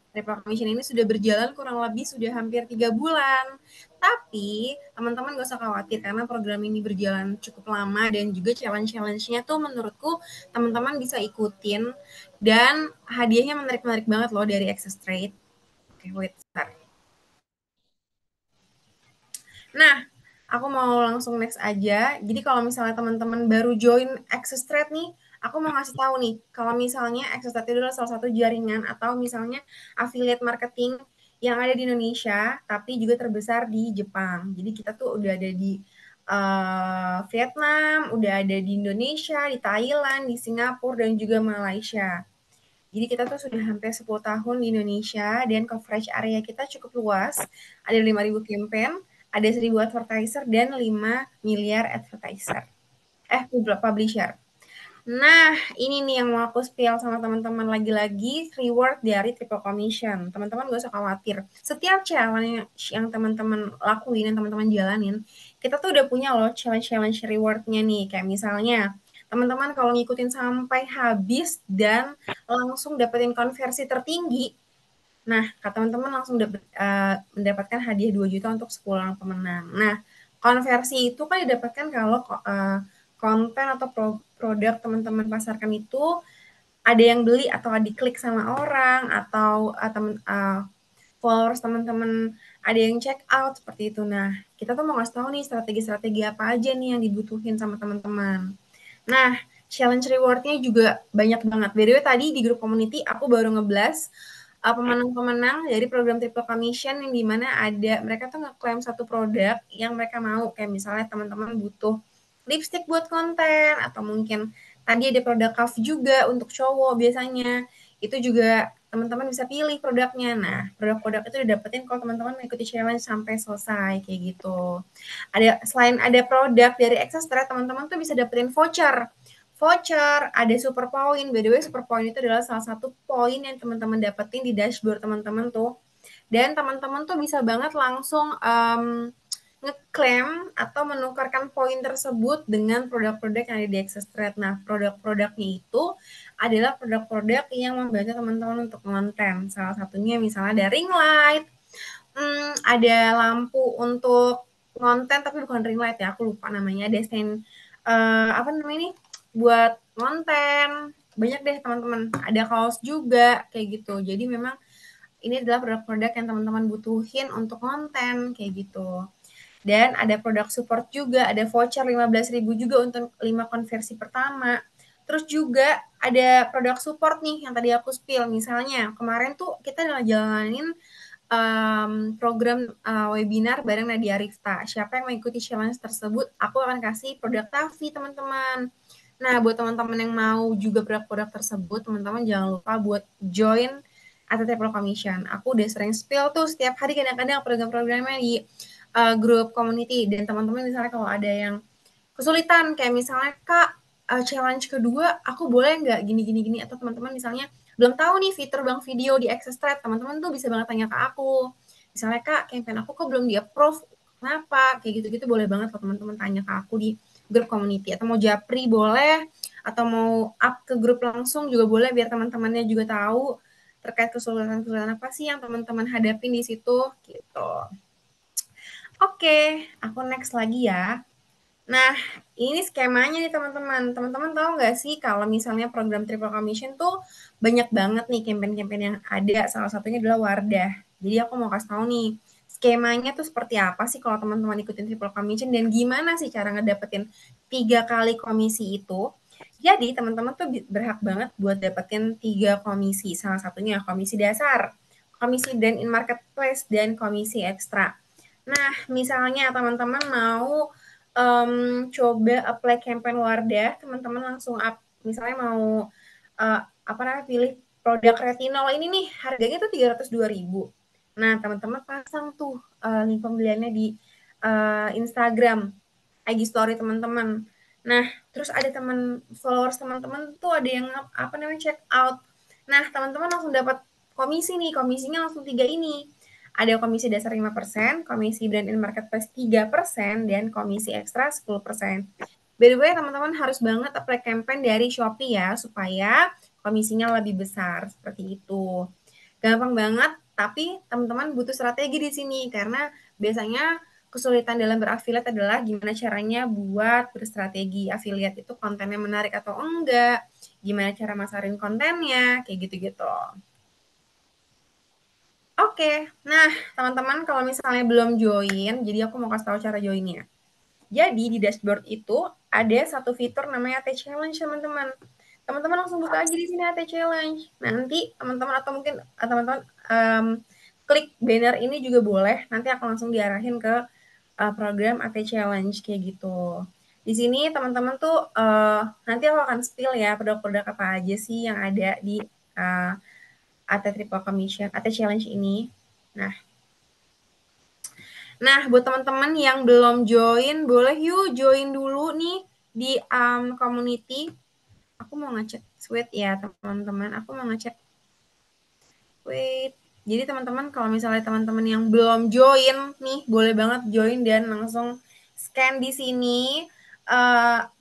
Triple Commission ini sudah berjalan kurang lebih sudah hampir 3 bulan. Tapi teman-teman gak usah khawatir karena program ini berjalan cukup lama dan juga challenge-challenge-nya tuh menurutku teman-teman bisa ikutin dan hadiahnya menarik-menarik banget loh dari Access Trade. Oke, wait, start. Nah, aku mau langsung next aja. Jadi kalau misalnya teman-teman baru join Access Trade nih, aku mau ngasih tahu nih, kalau misalnya Access Trade itu adalah salah satu jaringan atau misalnya affiliate marketing yang ada di Indonesia, tapi juga terbesar di Jepang. Jadi kita tuh udah ada di Vietnam, udah ada di Indonesia, di Thailand, di Singapura, dan juga Malaysia. Jadi kita tuh sudah hampir 10 tahun di Indonesia dan coverage area kita cukup luas. Ada 5.000 campaign, ada 1.000 advertiser, dan 5 miliar advertiser. Publisher. Nah, ini nih yang mau aku spill sama teman-teman lagi-lagi reward dari Triple Commission. Teman-teman gak usah khawatir. Setiap challenge yang teman-teman lakuin, yang teman-teman jalanin, kita tuh udah punya loh challenge-challenge rewardnya nih. Kayak misalnya, teman-teman kalau ngikutin sampai habis dan langsung dapetin konversi tertinggi, nah, teman-teman langsung mendapatkan hadiah 2 juta untuk 10 orang pemenang. Nah, konversi itu kan didapatkan kalau konten atau produk teman-teman pasarkan itu ada yang beli atau diklik sama orang atau followers teman-teman ada yang check out seperti itu. Nah, kita tuh mau ngasih tahu nih strategi-strategi apa aja nih yang dibutuhin sama teman-teman. Nah, challenge rewardnya juga banyak banget. By the way, tadi di grup community aku baru nge-blast pemenang-pemenang dari program Triple Commission yang dimana ada mereka tuh ngeklaim satu produk yang mereka mau. Kayak misalnya teman-teman butuh lipstick buat konten atau mungkin tadi ada produk cuff juga untuk cowok biasanya. Itu juga teman-teman bisa pilih produknya. Nah, produk-produk itu didapetin kalau teman-teman mengikuti challenge sampai selesai kayak gitu. Selain ada produk dari Access Trade, teman-teman tuh bisa dapetin voucher, ada super point. By the way, super point itu adalah salah satu poin yang teman-teman dapetin di dashboard teman-teman tuh. Dan teman-teman tuh bisa banget langsung ngeklaim atau menukarkan poin tersebut dengan produk-produk yang ada di Access Trade. Nah, produk-produknya itu adalah produk-produk yang membantu teman-teman untuk konten. Salah satunya misalnya ada ring light, ada lampu untuk konten tapi bukan ring light ya, aku lupa namanya. Ada stand apa namanya ini buat konten. Banyak deh teman-teman. Ada kaos juga kayak gitu. Jadi memang ini adalah produk-produk yang teman-teman butuhin untuk konten kayak gitu. Dan ada produk support juga, ada voucher 15.000 juga untuk 5 konversi pertama. Terus juga ada produk support nih yang tadi aku spill. Misalnya kemarin tuh kita jalanin program webinar bareng Nadia Rifta. Siapa yang mengikuti challenge tersebut, aku akan kasih produk Tafi, teman-teman. Nah, buat teman-teman yang mau juga produk-produk tersebut, teman-teman jangan lupa buat join atau Triple Commission. Aku udah sering spill tuh setiap hari kadang-kadang program-programnya di grup community. Dan teman-teman misalnya kalau ada yang kesulitan, kayak misalnya, Kak, challenge kedua, aku boleh nggak gini-gini-gini, atau teman-teman misalnya belum tahu nih fitur bank video di Access Trade, teman-teman tuh bisa banget tanya ke aku. Misalnya, Kak, campaign aku kok belum di-approve, kenapa? Kayak gitu-gitu boleh banget kalau teman-teman tanya ke aku di grup community. Atau mau japri boleh, atau mau up ke grup langsung juga boleh, biar teman-temannya juga tahu terkait kesulitan-kesulitan apa sih yang teman-teman hadapin di situ, gitu. Oke, aku next lagi ya. Nah, ini skemanya nih teman-teman. Teman-teman tahu nggak sih kalau misalnya program Triple Commission tuh banyak banget nih campaign-campaign yang ada. Salah satunya adalah Wardah. Jadi aku mau kasih tahu nih, skemanya tuh seperti apa sih kalau teman-teman ikutin Triple Commission dan gimana sih cara ngedapetin 3 kali komisi itu. Jadi teman-teman tuh berhak banget buat dapetin 3 komisi. Salah satunya komisi dasar, komisi brand in marketplace, dan komisi ekstra. Nah, misalnya teman-teman mau coba apply campaign Wardah, teman-teman langsung misalnya mau apa namanya pilih produk retinol ini nih, harganya tuh 302.000. Nah, teman-teman pasang tuh link pembeliannya di Instagram, IG story teman-teman. Nah, terus ada followers teman-teman tuh ada yang apa namanya check out. Nah, teman-teman langsung dapat komisi nih, komisinya langsung 3 ini. Ada komisi dasar 5%, komisi brand in marketplace 3%, dan komisi ekstra 10%. By the way, teman-teman harus banget apply campaign dari Shopee ya, supaya komisinya lebih besar seperti itu. Gampang banget, tapi teman-teman butuh strategi di sini karena biasanya kesulitan dalam berafiliat adalah gimana caranya buat berstrategi afiliat itu kontennya menarik atau enggak, gimana cara masarin kontennya, kayak gitu-gitu. Oke, nah teman-teman kalau misalnya belum join, jadi aku mau kasih tahu cara joinnya. Jadi di dashboard itu ada satu fitur namanya AT Challenge teman-teman. Teman-teman langsung buka aja di sini AT Challenge. Nanti teman-teman atau mungkin teman-teman klik banner ini juga boleh. Nanti akan langsung diarahin ke program AT Challenge kayak gitu. Di sini teman-teman tuh nanti aku akan spill ya produk-produk apa aja sih yang ada di AT Triple Commission, AT Challenge ini. Nah, buat teman-teman yang belum join, boleh yuk join dulu nih di community. Aku mau ngecek sweet ya teman-teman. Aku mau ngecek wait. Jadi teman-teman kalau misalnya teman-teman yang belum join nih, boleh banget join dan langsung scan di sini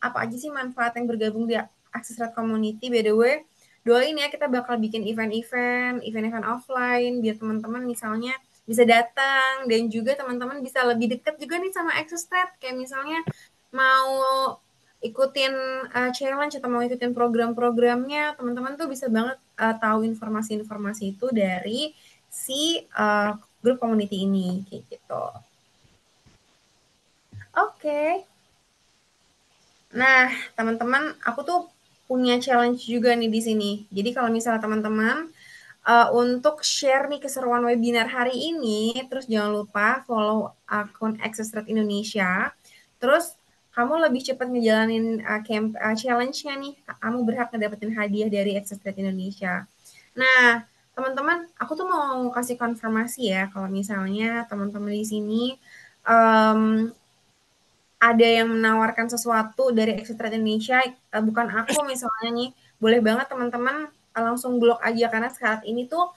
apa aja sih manfaat yang bergabung di Access Red Community. By the way, doain ya kita bakal bikin event-event offline biar teman-teman misalnya bisa datang dan juga teman-teman bisa lebih dekat juga nih sama Access Red. Kayak misalnya mau ikutin challenge atau mau ikutin program-programnya, teman-teman tuh bisa banget tahu informasi-informasi itu dari si grup community ini kayak gitu. Oke. Nah, teman-teman, aku tuh punya challenge juga nih di sini. Jadi kalau misalnya teman-teman untuk share nih keseruan webinar hari ini, terus jangan lupa follow akun Access Rate Indonesia. Terus kamu lebih cepat ngejalanin challenge-nya nih, kamu berhak ngedapetin hadiah dari Access Rate Indonesia. Nah, teman-teman, aku tuh mau kasih konfirmasi ya, kalau misalnya teman-teman di sini um, ada yang menawarkan sesuatu dari Access Trade Indonesia, bukan aku misalnya nih, boleh banget teman-teman langsung blok aja karena saat ini tuh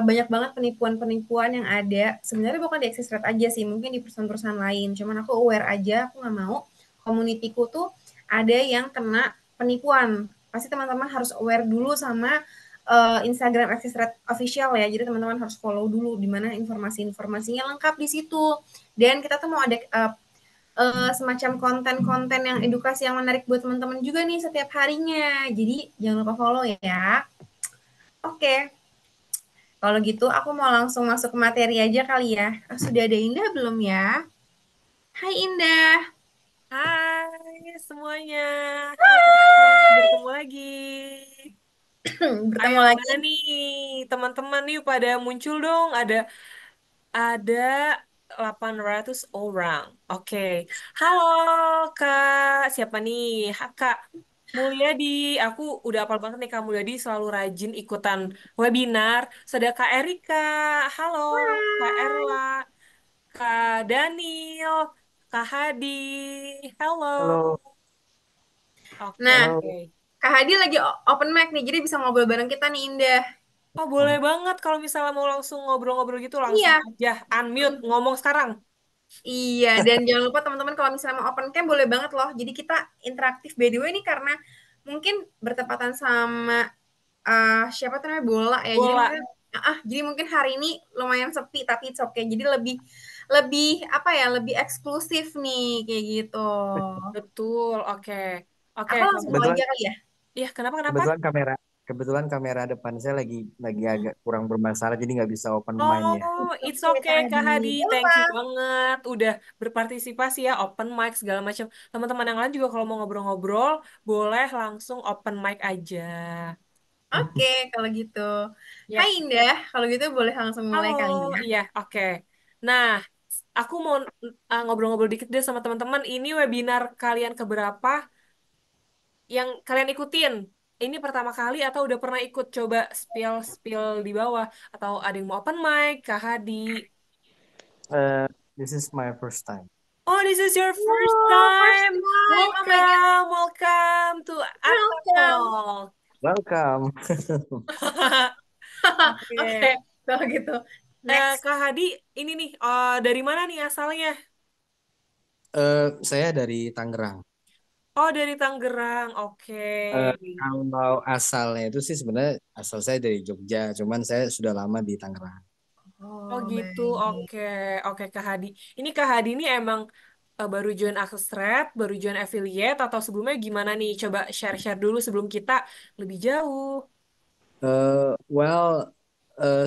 banyak banget penipuan-penipuan yang ada. Sebenarnya bukan di Access Trade aja sih, mungkin di perusahaan-perusahaan lain. Cuman aku aware aja, aku nggak mau komunitiku tuh ada yang kena penipuan. Pasti teman-teman harus aware dulu sama Instagram Access Trade official ya. Jadi teman-teman harus follow dulu di mana informasi-informasinya lengkap di situ. Dan kita tuh mau ada semacam konten-konten yang edukasi yang menarik buat teman-teman juga nih setiap harinya. Jadi jangan lupa follow ya. Oke, kalau gitu aku mau langsung masuk ke materi aja kali ya. Sudah ada Indah belum ya? Hai Indah. Hai semuanya, halo, bertemu lagi. Ayo, Bertemu lagi. mana nih teman-teman yuk pada muncul dong. Ada 800 orang. Oke, halo Kak, siapa nih? Kak Mulyadi, aku udah hafal banget nih Kak Mulyadi selalu rajin ikutan webinar. Sudah Kak Erika, halo Kak Erla, Hai. Kak Daniel, Kak Hadi, halo. Halo, Oke, Nah, oke. Kak Hadi lagi open mic nih, jadi bisa ngobrol bareng kita nih Indah. Oh, boleh banget kalau misalnya mau langsung ngobrol-ngobrol gitu langsung Iya, aja unmute ngomong sekarang. iya. Dan jangan lupa teman-teman kalau misalnya mau open cam boleh banget loh. Jadi kita interaktif by the way nih karena mungkin bertepatan sama siapa tuh namanya bola ya. Jadi Bola. mungkin jadi mungkin hari ini lumayan sepi tapi it's okay. Jadi lebih lebih apa ya, lebih eksklusif nih kayak gitu. Betul. Oke. Oke, Aku langsung mulai kebetulan aja kali ya. iya, kenapa? kebetulan kamera depan saya lagi agak kurang bermasalah jadi nggak bisa open mind ya. Oh, it's Oke, okay, Kak Kak Hadi. Hadi. Gak Thank apa. you banget udah berpartisipasi ya, open mic segala macam. Teman-teman yang lain juga kalau mau ngobrol-ngobrol, boleh langsung open mic aja. Oke, kalau gitu. Hai Yap. Indah, kalau gitu boleh langsung Halo, mulai kali ya. iya, oke. Nah, aku mau ngobrol-ngobrol dikit deh sama teman-teman. Ini webinar kalian keberapa yang kalian ikutin? Ini pertama kali atau udah pernah ikut? Coba spill-spill di bawah. Atau ada yang mau open mic, Kak Hadi. Eh, this is my first time. Oh, this is your first Wow, first time. time. Oh my God, Welcome to Atta welcome. Talk. Welcome. Oke, Oke. kalau gitu. Next. Kak Hadi, ini nih, dari mana nih asalnya? Saya dari Tangerang. Oh, dari Tangerang. Oke. Kalau asalnya itu sih sebenarnya asal saya dari Jogja, cuman saya sudah lama di Tangerang. Oh Oh, gitu, baik. oke. Oke, Kak Hadi. Ini Kak Hadi ini emang baru join Access baru join affiliate, atau sebelumnya gimana nih? Coba share-share dulu sebelum kita lebih jauh. Well,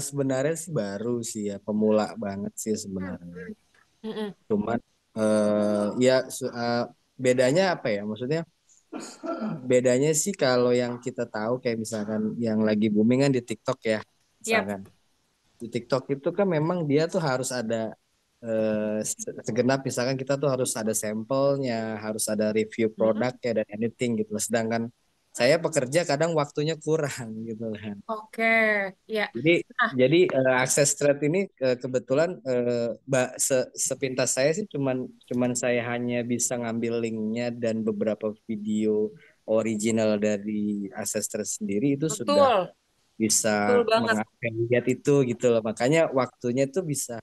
sebenarnya sih baru sih ya, pemula banget sih Hmm, sebenarnya. Mm-mm. Cuman ya bedanya apa ya? Maksudnya bedanya sih kalau yang kita tahu kayak misalkan yang lagi booming kan di TikTok ya, Yap, misalkan. Di TikTok itu kan memang dia tuh harus ada segenap misalkan kita tuh harus ada sampelnya, harus ada review mm-mm. produknya dan anything gitu. Sedangkan saya pekerja kadang waktunya kurang gitu kan. Oke, ya. Jadi Nah, akses thread ini kebetulan sepintas saya sih cuman saya hanya bisa ngambil linknya dan beberapa video original dari akses thread sendiri itu sudah betul, bisa betul banget. mengaplikasikan itu gitu loh. Makanya waktunya tuh bisa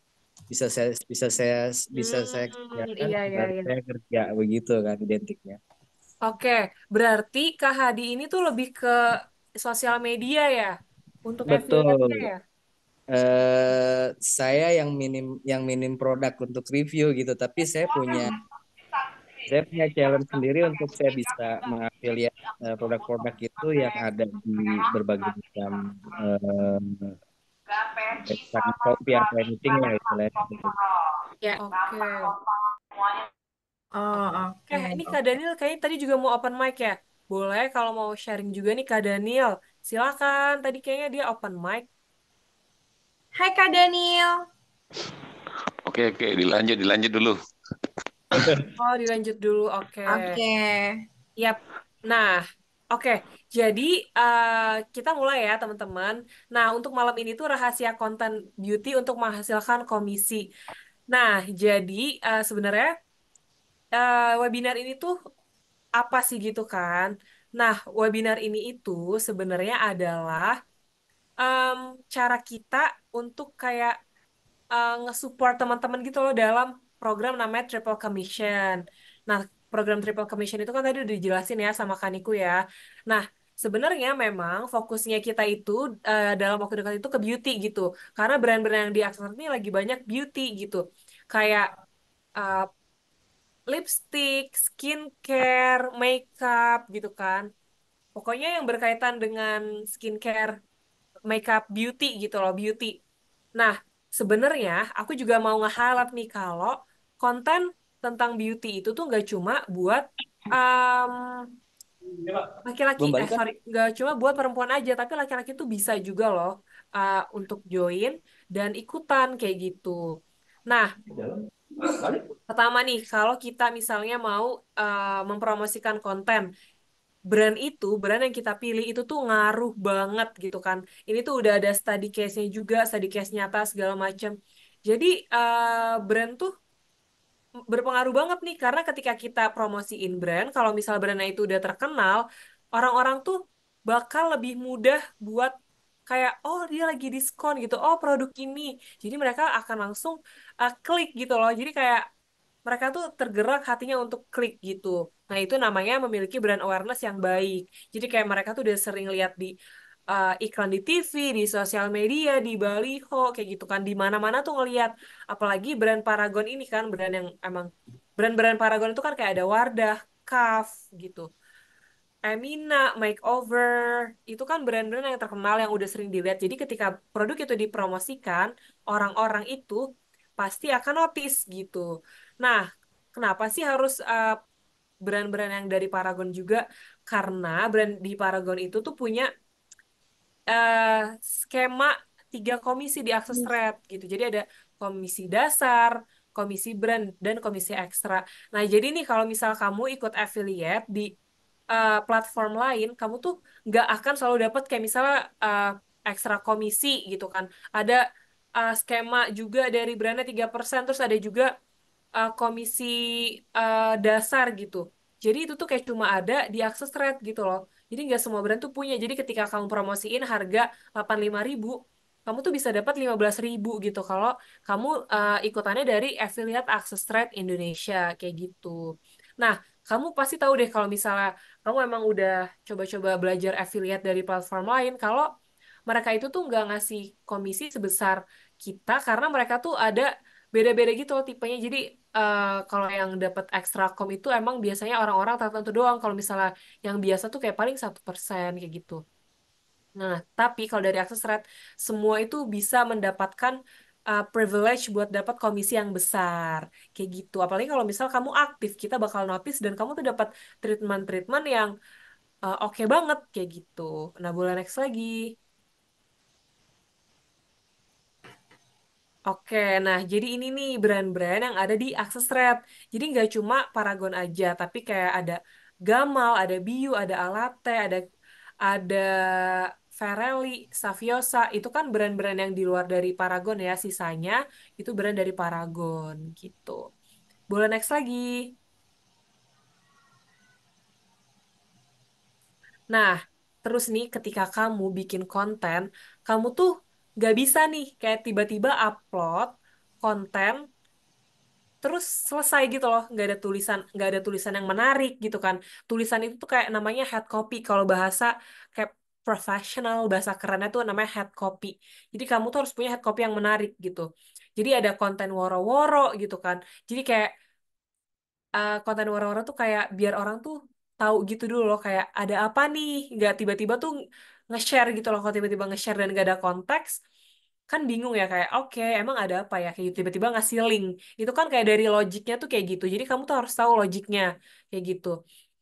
saya bisa saya bisa saya kerjakan Iya, iya, sembari iya. saya kerja begitu kan identiknya. Oke, berarti Kak Hadi ini tuh lebih ke sosial media ya, untuk affiliate-nya Betul. ya? Saya yang minim produk untuk review gitu, tapi saya punya challenge sendiri untuk saya bisa mengafiliat produk-produk itu yang ada di berbagai macam eh, misalkan Shopee atau anything lah istilahnya gitu. Ya, oke. Oh, oke. Ini Kak Daniel kayaknya tadi juga mau open mic ya? Boleh kalau mau sharing juga nih Kak Daniel. Silakan, tadi kayaknya dia open mic. Hai Kak Daniel. Oke, oke, dilanjut, dilanjut dulu. Oh, dilanjut dulu. Oke. Oke. Yap. Nah, oke. Jadi eh, kita mulai ya, teman-teman. Nah, untuk malam ini tuh rahasia konten beauty untuk menghasilkan komisi. Nah, jadi sebenarnya webinar ini tuh apa sih gitu kan? Nah, webinar ini itu sebenarnya adalah em, cara kita untuk kayak nge-support teman-teman gitu loh dalam program namanya Triple Commission. Nah, program Triple Commission itu kan tadi udah dijelasin ya sama Kaniku ya. Nah, sebenarnya memang fokusnya kita itu dalam waktu dekat itu ke beauty gitu. Karena brand-brand yang diakses ini lagi banyak beauty gitu. Kayak uh, lipstick, skincare, makeup gitu kan. Pokoknya yang berkaitan dengan skincare, makeup, beauty gitu loh, beauty. Nah, sebenarnya aku juga mau nge-highlight nih kalau konten tentang beauty itu tuh nggak cuma buat um, laki-laki, Belum balik kan? sorry, nggak cuma buat perempuan aja, tapi laki-laki tuh bisa juga loh untuk join dan ikutan kayak gitu. Nah, pertama nih, kalau kita misalnya mau mempromosikan konten, brand yang kita pilih itu tuh ngaruh banget gitu kan. Ini tuh udah ada study case-nya juga, study case nyata segala macam. Jadi brand tuh berpengaruh banget nih karena ketika kita promosiin brand, kalau misal brandnya itu udah terkenal, orang-orang tuh bakal lebih mudah buat kayak oh dia lagi diskon gitu, oh produk ini. Jadi mereka akan langsung klik gitu loh. Jadi kayak mereka tuh tergerak hatinya untuk klik gitu. Nah, itu namanya memiliki brand awareness yang baik. Jadi kayak mereka tuh udah sering lihat di iklan di TV, di sosial media, di baliho, kayak gitu kan. Di mana-mana tuh ngelihat. Apalagi brand Paragon ini kan, brand yang emang brand-brand Paragon itu kan kayak ada Wardah, Kaf gitu. Emina, Makeover, itu kan brand-brand yang terkenal yang udah sering dilihat. Jadi ketika produk itu dipromosikan, orang-orang itu pasti akan notice gitu. Nah, kenapa sih harus brand-brand yang dari Paragon juga? Karena brand di Paragon itu tuh punya eh, skema 3 komisi di akses rate gitu. Jadi ada komisi dasar, komisi brand, dan komisi ekstra. Nah, jadi nih kalau misal kamu ikut affiliate di platform lain, kamu tuh nggak akan selalu dapat kayak misalnya ekstra komisi gitu kan. Ada skema juga dari brandnya 3%, terus ada juga komisi dasar gitu. Jadi itu tuh kayak cuma ada di akses rate gitu loh. Jadi nggak semua brand tuh punya. Jadi ketika kamu promosiin harga 85.000, kamu tuh bisa dapat 15.000 gitu kalau kamu ikutannya dari affiliate Access Trade Indonesia kayak gitu. Nah, kamu pasti tahu deh kalau misalnya kamu emang udah coba-coba belajar affiliate dari platform lain, kalau mereka itu tuh nggak ngasih komisi sebesar kita karena mereka tuh ada beda-beda gitu loh tipenya. Jadi kalau yang dapat extra com itu emang biasanya orang-orang tertentu doang. Kalau misalnya yang biasa tuh kayak paling 1% kayak gitu. Nah, tapi kalau dari akses rate, semua itu bisa mendapatkan privilege buat dapat komisi yang besar. Kayak gitu. Apalagi kalau misal kamu aktif, kita bakal notice dan kamu tuh dapat treatment-treatment yang oke banget kayak gitu. Nah, boleh next lagi. Oke, nah jadi ini nih brand-brand yang ada di Access Red. Jadi nggak cuma Paragon aja, tapi kayak ada Gamal, ada Biu, ada Alate, ada Ferrelli, Saviosa. Itu kan brand-brand yang di luar dari Paragon ya. Sisanya itu brand dari Paragon gitu. Boleh next lagi. Nah, terus nih ketika kamu bikin konten, kamu tuh nggak bisa nih kayak tiba-tiba upload konten terus selesai gitu loh, nggak ada tulisan yang menarik gitu kan. Tulisan itu tuh kayak namanya head copy, kalau bahasa kayak profesional, bahasa kerennya tuh namanya head copy. Jadi kamu tuh harus punya head copy yang menarik gitu. Jadi ada konten woro-woro gitu kan. Jadi kayak konten woro-woro tuh kayak biar orang tuh tahu gitu dulu loh, kayak ada apa nih, nggak tiba-tiba tuh nge-share gitu loh. Kalau tiba-tiba nge-share dan nggak ada konteks kan bingung ya, kayak oke emang ada apa ya, kayak gitu. Tiba-tiba ngasih link itu kan kayak dari logiknya tuh kayak gitu. Jadi kamu tuh harus tahu logiknya kayak gitu.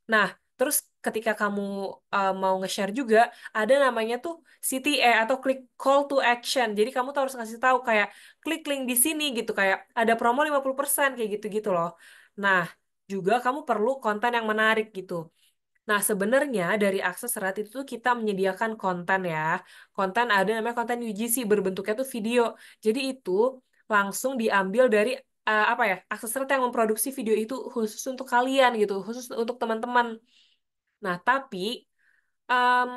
Nah, terus ketika kamu mau nge-share juga ada namanya tuh CTA atau click call to action. Jadi kamu tuh harus ngasih tahu kayak klik link di sini gitu, kayak ada promo 50% kayak gitu-gitu loh. Nah, juga kamu perlu konten yang menarik gitu. Nah, sebenarnya dari akses erat itu tuh kita menyediakan konten ya. Konten ada namanya konten UGC, berbentuknya tuh video. Jadi itu langsung diambil dari apa ya? Akses erat yang memproduksi video itu khusus untuk kalian gitu, khusus untuk teman-teman. Nah, tapi em,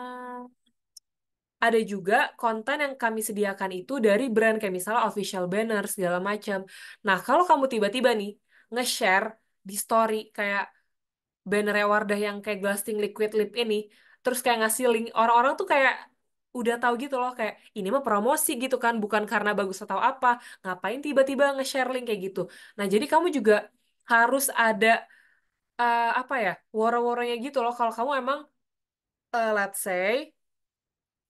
ada juga konten yang kami sediakan itu dari brand kayak misalnya official banner segala macam. Nah, kalau kamu tiba-tiba nih nge-share di story kayak bannernya Wardah yang kayak Glasting Liquid Lip ini, terus kayak ngasih link, orang-orang tuh kayak udah tahu gitu loh, kayak ini mah promosi gitu kan, bukan karena bagus atau apa, ngapain tiba-tiba nge-share link kayak gitu. Nah, jadi kamu juga harus ada apa ya, woro-woronya gitu loh, kalau kamu emang let's say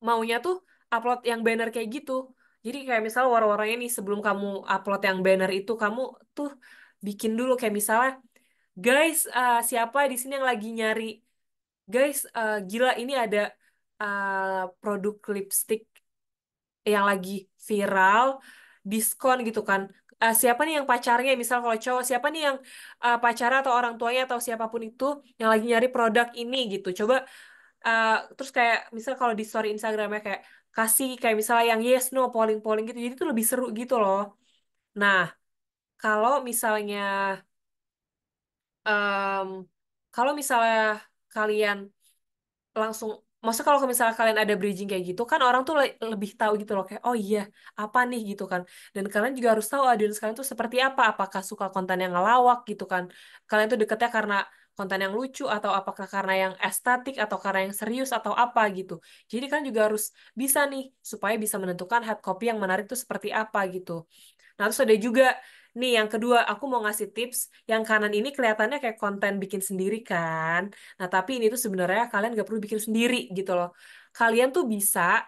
maunya tuh upload yang banner kayak gitu. Jadi kayak misal woro-woronya nih, sebelum kamu upload yang banner itu, kamu tuh bikin dulu kayak misalnya, guys, siapa di sini yang lagi nyari, guys, gila ini ada produk lipstick yang lagi viral, diskon gitu kan. Siapa nih yang pacarnya, misal kalau cowok, siapa nih yang pacarnya atau orang tuanya atau siapapun itu yang lagi nyari produk ini gitu. Coba terus kayak misal kalau di story Instagramnya kayak kasih kayak misalnya yang yes no polling-polling gitu. Jadi itu lebih seru gitu loh. Nah, kalau misalnya em, kalau misalnya kalian langsung, maksudnya kalau misalnya kalian ada bridging kayak gitu kan, orang tuh lebih tahu gitu loh, kayak oh iya apa nih gitu kan. Dan kalian juga harus tahu audiens kalian tuh seperti apa, apakah suka konten yang ngelawak gitu kan, kalian tuh deketnya karena konten yang lucu atau apakah karena yang estetik atau karena yang serius atau apa gitu. Jadi kan juga harus bisa nih supaya bisa menentukan head copy yang menarik tuh seperti apa gitu. Nah, terus ada juga nih yang kedua, aku mau ngasih tips. Yang kanan ini kelihatannya kayak konten bikin sendiri kan. Nah, tapi ini tuh sebenarnya kalian gak perlu bikin sendiri gitu loh. Kalian tuh bisa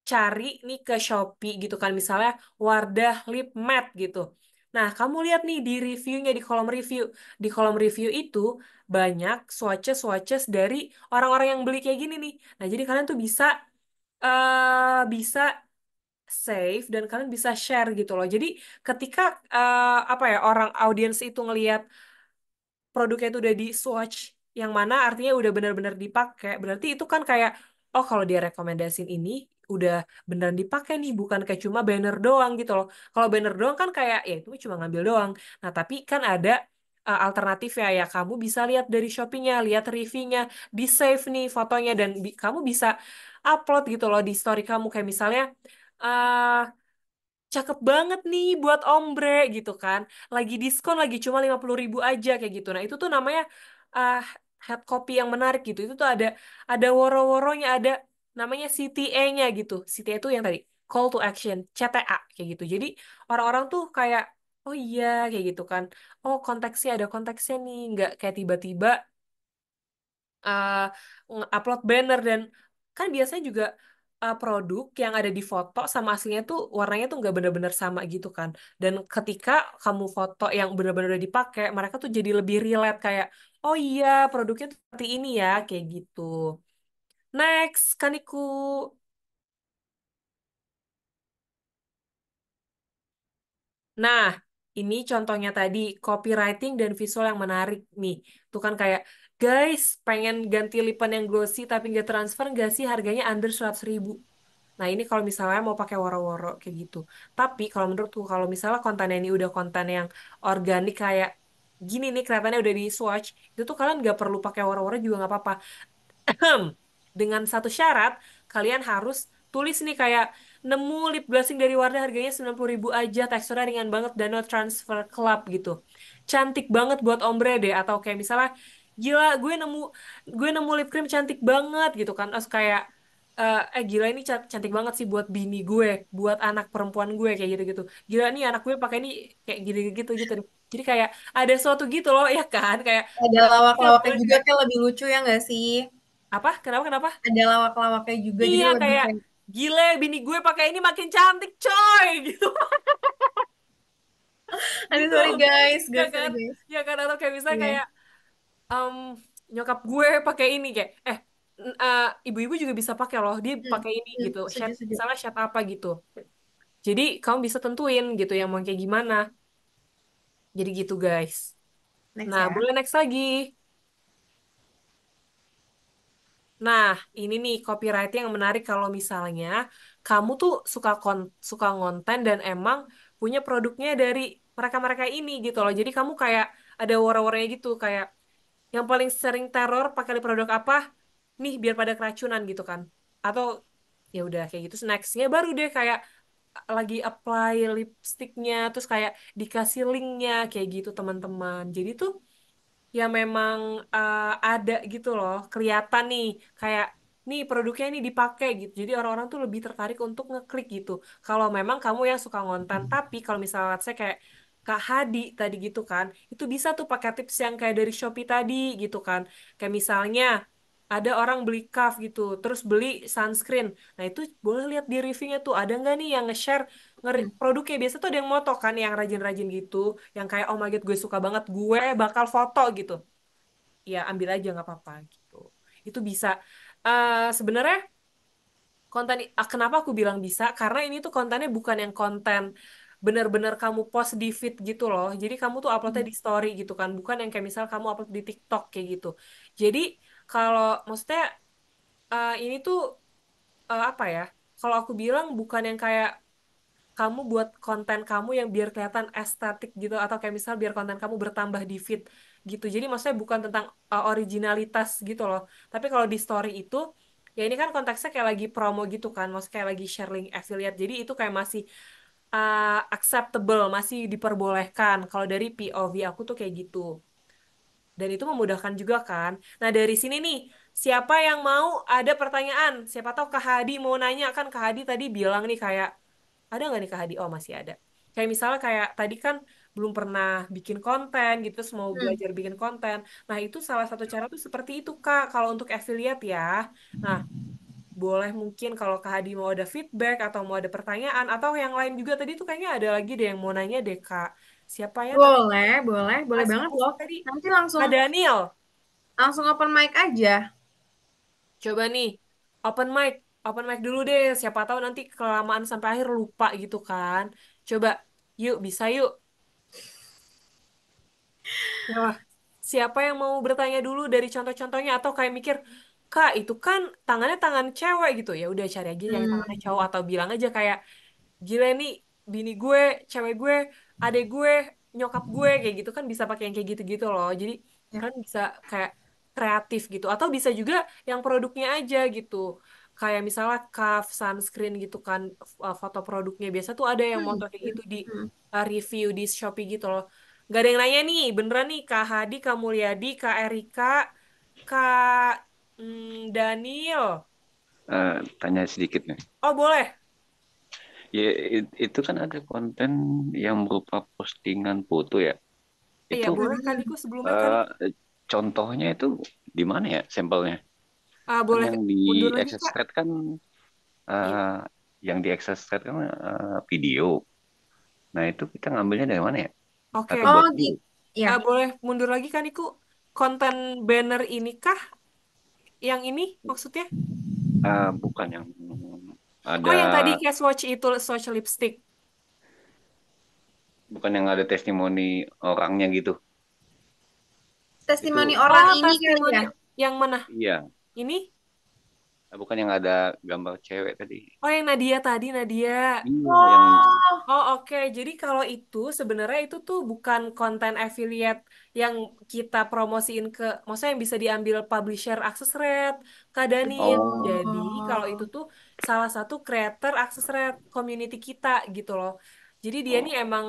cari nih ke Shopee gitu kan, misalnya Wardah Lip Matte gitu. Nah, kamu lihat nih di reviewnya, di kolom review. Di kolom review itu banyak swatches-swatches dari orang-orang yang beli kayak gini nih. Nah, jadi kalian tuh bisa save dan kalian bisa share gitu loh. Jadi ketika apa ya, orang audiens itu ngelihat produknya itu udah di swatch yang mana artinya udah benar-benar dipakai, berarti itu kan kayak oh kalau dia rekomendasiin ini udah beneran dipakai nih, bukan kayak cuma banner doang gitu loh. Kalau banner doang kan kayak ya itu cuma ngambil doang. Nah, tapi kan ada alternatif ya, ya kamu bisa lihat dari Shopee-nya, lihat reviewnya, di save nih fotonya dan kamu bisa upload gitu loh di story kamu kayak misalnya eh cakep banget nih buat ombre gitu kan. Lagi diskon lagi cuma 50.000 aja kayak gitu. Nah itu tuh namanya uh, head copy yang menarik gitu. Itu tuh ada woro-woronya, ada namanya CTA-nya gitu. CTA itu yang tadi call to action, CTA kayak gitu. Jadi orang-orang tuh kayak oh iya kayak gitu kan. Oh konteksnya ada konteksnya nih, nggak kayak tiba-tiba uh, upload banner dan kan biasanya juga produk yang ada di foto sama aslinya tuh warnanya tuh nggak benar-benar sama gitu kan. Dan ketika kamu foto yang benar-benar udah dipakai, mereka tuh jadi lebih relate kayak, oh iya produknya tuh seperti ini ya kayak gitu. Next, Kaniku. Nah, ini contohnya tadi copywriting dan visual yang menarik nih. Tuh kan kayak, guys, pengen ganti lipan yang glossy tapi nggak transfer nggak sih harganya under 100.000. Nah, ini kalau misalnya mau pakai woro-woro kayak gitu. Tapi kalau menurutku kalau misalnya kontennya ini udah konten yang organik kayak gini nih kelihatannya udah di swatch, itu tuh kalian nggak perlu pakai woro-woro juga nggak apa-apa. Dengan satu syarat, kalian harus tulis nih kayak nemu lip glossing dari Wardah harganya 90.000 aja, teksturnya ringan banget dan no transfer club gitu. Cantik banget buat ombre deh atau kayak misalnya gila gue nemu lip cream cantik banget gitu kan. Terus kayak gila ini cantik banget sih buat bini gue, buat anak perempuan gue kayak gitu-gitu. Gila nih anak gue pakai ini kayak gitu-gitu gitu deh. Jadi kayak ada sesuatu gitu loh ya kan kayak Ada lawak-lawaknya juga kayak lebih lucu ya nggak sih? apa? Kenapa? Kenapa? Ada lawak-lawaknya juga jadi Iya lebih kayak kayak gile bini gue pakai ini makin cantik coy gitu aduh gitu sorry guys, ya guys sorry kan guys. ya kan atau kayak misalnya Iya. kayak em, nyokap gue pakai ini kayak ibu-ibu juga bisa pakai loh dia Hmm, pakai ini hmm, gitu setuju setuju. misalnya shade apa gitu jadi kamu bisa tentuin gitu yang mau kayak gimana jadi gitu guys Next nah ya. boleh next lagi. Nah, ini nih copywriting yang menarik kalau misalnya kamu tuh suka ngonten dan emang punya produknya dari mereka-mereka ini gitu loh. Jadi kamu kayak ada war-warnya gitu kayak yang paling sering teror pakai produk apa? Nih biar pada keracunan gitu kan. Atau ya udah kayak gitu nextnya baru deh kayak lagi apply lipstiknya terus kayak dikasih linknya kayak gitu teman-teman. Jadi tuh ya memang ada gitu loh, kelihatan nih kayak nih produknya ini dipakai gitu. Jadi orang-orang tuh lebih tertarik untuk ngeklik gitu. Kalau memang kamu yang suka ngonten, tapi kalau misalnya saya kayak Kak Hadi tadi gitu kan, itu bisa tuh pakai tips yang kayak dari Shopee tadi gitu kan. Kayak misalnya ada orang beli cuff gitu, terus beli sunscreen. Nah itu boleh lihat di reviewnya tuh ada nggak nih yang nge-share Hmm. produknya biasa tuh ada yang moto kan yang rajin-rajin gitu yang kayak oh my god gue suka banget gue bakal foto gitu ya ambil aja nggak apa-apa gitu itu bisa. Sebenarnya konten kenapa aku bilang bisa karena ini tuh kontennya bukan yang konten bener-bener kamu post di feed gitu loh jadi kamu tuh uploadnya Hmm. di story gitu kan bukan yang kayak misal kamu upload di TikTok kayak gitu jadi kalau maksudnya ini tuh apa ya kalau aku bilang bukan yang kayak kamu buat konten kamu yang biar kelihatan estetik gitu atau kayak misal biar konten kamu bertambah di feed gitu. Jadi maksudnya bukan tentang originalitas gitu loh. Tapi kalau di story itu ya ini kan konteksnya kayak lagi promo gitu kan, maksudnya kayak lagi share link affiliate. Jadi itu kayak masih acceptable, masih diperbolehkan. Kalau dari POV aku tuh kayak gitu. Dan itu memudahkan juga kan. Nah dari sini nih, siapa yang mau ada pertanyaan? Siapa tahu Kak Hadi mau nanya kan Kak Hadi tadi bilang nih kayak ada nggak nih Kak Hadi? Oh masih ada. Kayak misalnya kayak tadi kan belum pernah bikin konten gitu, terus mau Hmm. belajar bikin konten. Nah itu salah satu cara tuh seperti itu Kak, kalau untuk affiliate ya. Nah boleh mungkin kalau Kak Hadi mau ada feedback atau mau ada pertanyaan atau yang lain juga tadi tuh kayaknya ada lagi deh yang mau nanya deh Kak. Siapa ya tadi? Boleh, boleh, boleh banget Siapa loh. sih tadi? Nanti Kak Daniel. langsung open mic aja. Coba nih, open mic. Open mic dulu deh. Siapa tahu nanti kelamaan sampai akhir lupa gitu kan. Coba, yuk bisa yuk. Ya, siapa yang mau bertanya dulu dari contoh-contohnya atau kayak mikir, Kak, itu kan tangannya tangan cewek gitu. Ya udah cari aja yang tangannya Hmm. cowok atau bilang aja kayak gila nih bini gue, cewek gue, adek gue, nyokap gue kayak gitu kan bisa pakai yang kayak gitu-gitu loh. Jadi Ya. kan bisa kayak kreatif gitu atau bisa juga yang produknya aja gitu. kayak misalnya Kaf sunscreen gitu kan, foto produknya biasa tuh ada yang moto kayak gitu di Hmm. review di Shopee gitu loh. Gak ada yang nanya nih, beneran nih Kak Hadi, Kak Mulyadi, Kak Erika, Kak Daniel. Tanya sedikit nih. Oh boleh. Ya, itu kan ada konten yang berupa postingan foto ya. Iya Itu boleh Hmm. Kadiku sebelumnya eh, Kadiku. contohnya itu di mana ya sampelnya? Kan Boleh yang di mundur lagi access Kak. rate kan Iya. eh, yang di access rate kan video. Nah, itu kita ngambilnya dari mana ya? Atau Oke. Oh, buat di view? ya. Boleh mundur lagi Kadiku. Konten banner ini kah? Yang ini maksudnya? Bukan yang Oh ada yang tadi kayak swatch itu, swatch lipstick. bukan yang ada testimoni orangnya gitu. Testimoni Itu orang Oh ini kali testimoni ya. yang mana? iya, Ini? bukan yang ada gambar cewek tadi. Oh yang Nadia tadi, Nadia. Iya, yang Oh, Oh oke, jadi kalau itu sebenarnya itu tuh bukan konten affiliate yang kita promosiin ke, maksudnya yang bisa diambil publisher akses rate, Kak Daniel. Jadi kalau itu oh, tuh salah satu creator akses rate community kita gitu loh. Jadi dia nih oh, emang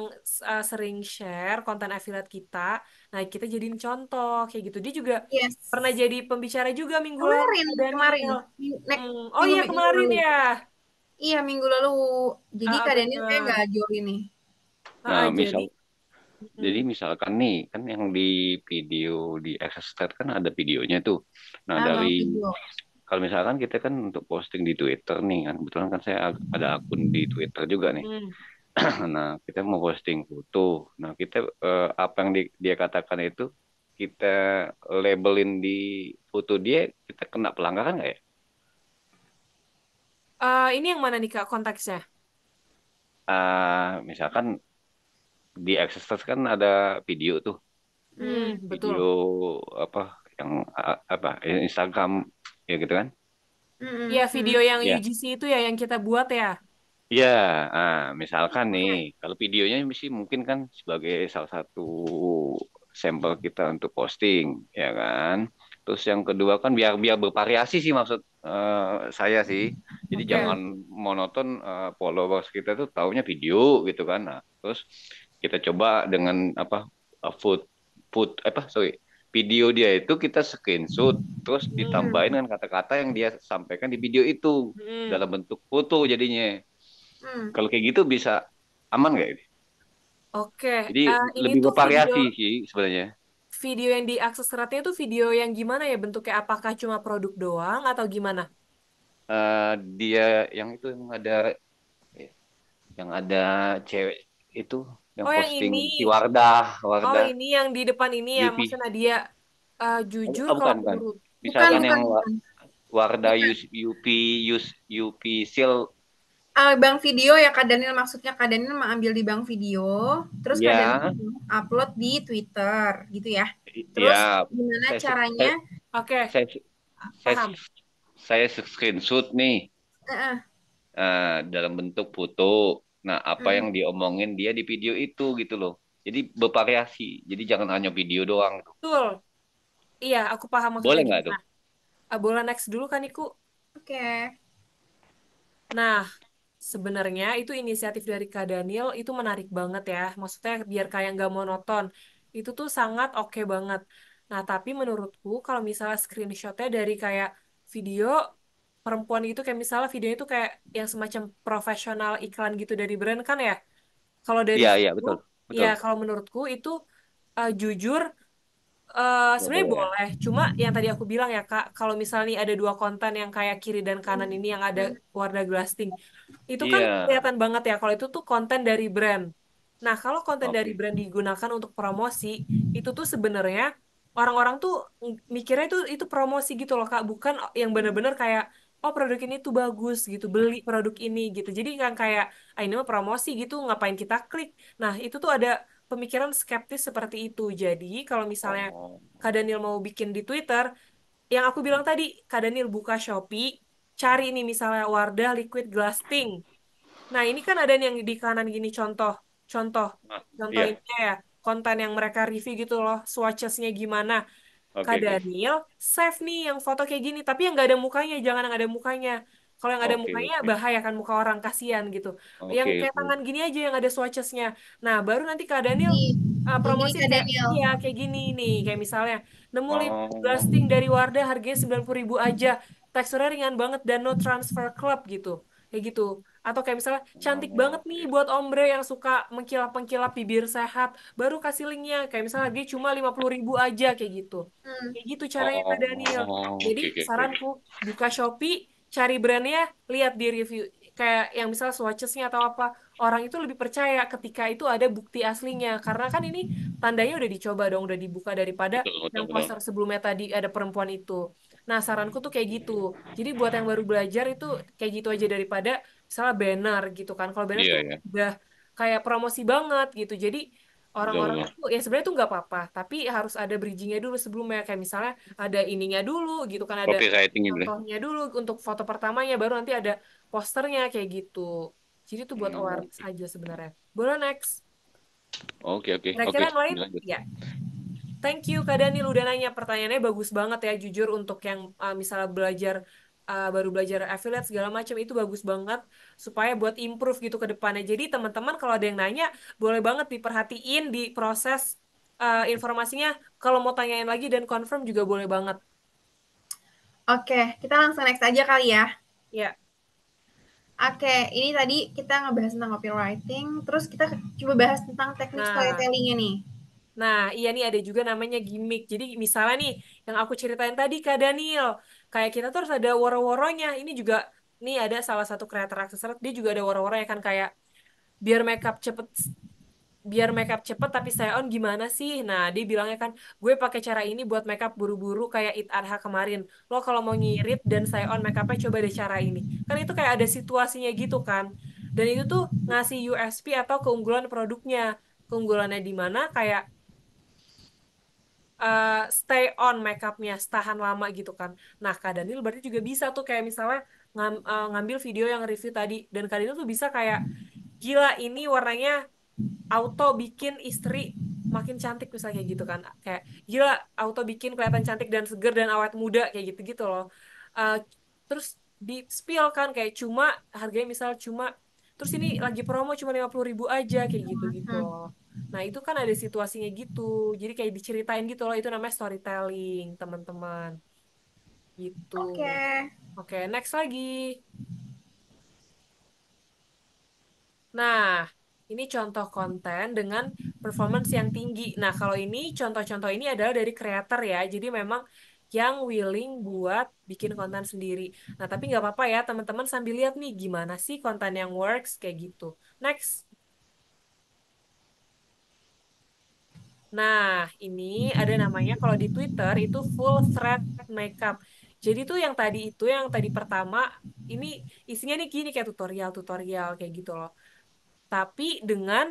sering share konten affiliate kita. Nah kita jadiin contoh kayak gitu. Dia juga pernah yes. jadi pembicara juga minggu lalu, Kemarin, Kak kemarin. Daniel. Next Oh minggu iya minggu kemarin lalu. ya. Iya, minggu lalu. Jadi keadaannya saya Bener. nggak jauh ini. nah Jadi. jadi mm, misalkan nih kan yang di video di access rate kan ada videonya tuh. Nah, Ah, dari bang video. kalau misalkan kita kan untuk posting di Twitter nih kan, kebetulan kan saya ada akun di Twitter juga nih. mm. Nah, kita mau posting foto. Nah, kita apa yang dia katakan itu kita labelin di foto dia, kita kena pelanggaran nggak ya? Ini yang mana nih Kak konteksnya? Misalkan di Access kan ada video tuh, video Betul. apa yang apa Instagram ya gitu kan? Iya, video yang Ya, UGC itu ya yang kita buat ya. ya. Misalkan nih, Oke. kalau videonya sih mungkin kan sebagai salah satu sampel kita untuk posting, ya kan? Terus yang kedua kan biar biar bervariasi sih maksud saya sih. Jadi Oke. jangan monoton followers kita tuh taunya video gitu kan. Nah, terus kita coba dengan apa food food apa sorry video dia itu kita screenshot terus Hmm. ditambahin dengan kata-kata yang dia sampaikan di video itu Hmm. dalam bentuk foto jadinya. Hmm. Kalau kayak gitu bisa aman nggak ini? Oke. Jadi Ini lebih tuh video bervariasi sih sebenarnya. video yang diakses eratnya tuh video yang gimana ya bentuknya? Apakah cuma produk doang atau gimana? Eh, Dia yang ada yang ada cewek itu yang Oh yang posting ini. si Wardah, Oh Wardah ini yang di depan ini ya. Yupi. Maksudnya dia jujur kalau Bukan. menurut. Bukan, Misalkan bukan, yang bukan. Wardah Bukan. Yupi Sil, Bang video ya Kak Daniel, maksudnya Kak Daniel mengambil di Bang video, terus Kak Daniel ya, upload di Twitter gitu ya. Terus ya, gimana saya caranya? saya Oke, saya, saya, paham. saya screenshot nih Heeh. dalam bentuk foto. Nah, apa Mm. yang diomongin dia di video itu gitu loh. Jadi bervariasi. Jadi jangan hanya video doang. Betul. Iya, aku paham maksudnya Boleh nggak gimana. tuh? Boleh next dulu kan, Iku? Oke. Nah, sebenarnya itu inisiatif dari Kak Daniel itu menarik banget ya. Maksudnya biar kayak nggak monoton. Itu tuh sangat oke banget. Nah, tapi menurutku kalau misalnya screenshotnya dari kayak video perempuan gitu, kayak misalnya videonya itu kayak yang semacam profesional iklan gitu dari brand kan ya. Kalau dari Iya, iya, situ, betul. ya Betul. kalau menurutku itu jujur Nggak sebenarnya boleh ya? boleh, cuma yang tadi aku bilang ya Kak, kalau misalnya nih ada dua konten yang kayak kiri dan kanan ini yang ada Warna Glasting, itu kan Iya. kelihatan banget ya kalau itu tuh konten dari brand. Nah, kalau konten dari Oke. brand digunakan untuk promosi, itu tuh sebenarnya orang-orang tuh mikirnya itu promosi gitu loh Kak, bukan yang bener-bener kayak oh produk ini tuh bagus gitu, beli produk ini gitu. Jadi kan kayak ah ini mah promosi gitu, ngapain kita klik. Nah, itu tuh ada pemikiran skeptis seperti itu. Jadi, kalau misalnya Oh. Kak Daniel mau bikin di Twitter, yang aku bilang tadi, Kak Daniel buka Shopee, cari nih misalnya Wardah Liquid Glass Tint. Nah, ini kan ada yang di kanan gini contoh, contoh, Nah, contoh iya. ini ya, konten yang mereka review gitu loh, swatches-nya gimana. Kak Oke, oke. Daniel, save nih yang foto kayak gini, tapi yang nggak ada mukanya, jangan yang ada mukanya. Kalau yang ada Oke, mukanya oke. bahaya kan, muka orang kasihan gitu. Yang Oke, kayak oke. tangan gini aja yang ada swatches-nya. Nah, baru nanti Kak Daniel Nih, ini promosi Kak kayak Daniel. iya kayak gini nih, kayak misalnya nemu lip Oh, blasting dari Wardah harganya 90.000 aja. Teksturnya ringan banget dan no transfer club gitu. Kayak gitu. Atau kayak misalnya cantik banget nih oke. buat ombre yang suka mengkilap-mengkilap bibir sehat. Baru kasih linknya. Kayak misalnya harganya cuma 50.000 aja kayak gitu. Hmm, Kayak gitu caranya Kak Daniel. Oh, Jadi oke, oke, oke, oke. saranku buka Shopee, cari brandnya, lihat di review. Kayak yang misalnya swatches-nya atau apa. Orang itu lebih percaya ketika itu ada bukti aslinya. Karena kan ini tandanya udah dicoba dong, udah dibuka daripada Betul, betul, yang betul. poster sebelumnya tadi ada perempuan itu. Nah, saranku tuh kayak gitu. Jadi buat yang baru belajar itu kayak gitu aja daripada misalnya banner gitu kan. Kalau banner Iya, tuh iya. udah kayak promosi banget gitu. Jadi Betul, orang-orang betul. tuh ya sebenarnya tuh nggak apa-apa, tapi harus ada bridgingnya dulu sebelumnya. Kayak misalnya ada ininya dulu gitu kan, ada Copywriting gitu. contohnya dulu untuk foto pertamanya, baru nanti ada posternya kayak gitu. Jadi tuh buat awareness Oke, aja sebenarnya. Boleh next. oke, oke, Kira-kira oke. yang lain? Dilanjut. Ya. Thank you Kak Daniel udah nanya. Pertanyaannya bagus banget ya, jujur untuk yang misalnya belajar baru belajar affiliate segala macam itu bagus banget supaya buat improve gitu ke depannya. Jadi teman-teman kalau ada yang nanya boleh banget diperhatiin di proses informasinya. Kalau mau tanyain lagi dan confirm juga boleh banget. Oke, kita langsung next aja kali ya. Ya. Oke, ini tadi kita ngebahas tentang copywriting, terus kita coba bahas tentang teknik Nah, storytelling-nya nih. Nah, iya nih ada juga namanya gimmick. Jadi misalnya nih yang aku ceritain tadi Kak Daniel, kayak kita tuh harus ada woro-woronya. Ini juga nih ada salah satu kreator aksesoris dia juga ada woro-woronya kan kayak biar makeup cepet tapi saya on gimana sih? Nah, dia bilangnya kan gue pakai cara ini buat makeup buru-buru kayak It Adha kemarin. Lo kalau mau ngirit dan saya on makeupnya coba deh cara ini. Kan itu kayak ada situasinya gitu kan. Dan itu tuh ngasih USP atau keunggulan produknya. Keunggulannya di mana kayak stay on makeupnya, tahan lama gitu kan. Nah, Kak Daniel berarti juga bisa tuh kayak misalnya ngambil video yang review tadi dan Kak Daniel tuh bisa kayak gila ini warnanya auto bikin istri makin cantik misalnya kayak gitu kan. Kayak gila auto bikin kelihatan cantik dan seger dan awet muda kayak gitu-gitu loh. Eh, terus di spill kan kayak cuma harganya misal cuma terus ini lagi promo cuma 50.000 aja kayak gitu-gitu Hmm. loh. Nah, itu kan ada situasinya gitu. Jadi kayak diceritain gitu loh, itu namanya storytelling, teman-teman. Gitu. Oke. Oke, next lagi. Nah, ini contoh konten dengan performance yang tinggi. Nah, kalau ini contoh-contoh ini adalah dari creator ya. Jadi memang yang willing buat bikin konten sendiri. Nah, tapi nggak apa-apa ya, teman-teman sambil lihat nih gimana sih konten yang works kayak gitu. Next. Nah, ini ada namanya kalau di Twitter itu full thread makeup. Jadi tuh yang tadi pertama, ini isinya nih gini kayak tutorial-tutorial kayak gitu loh. Tapi dengan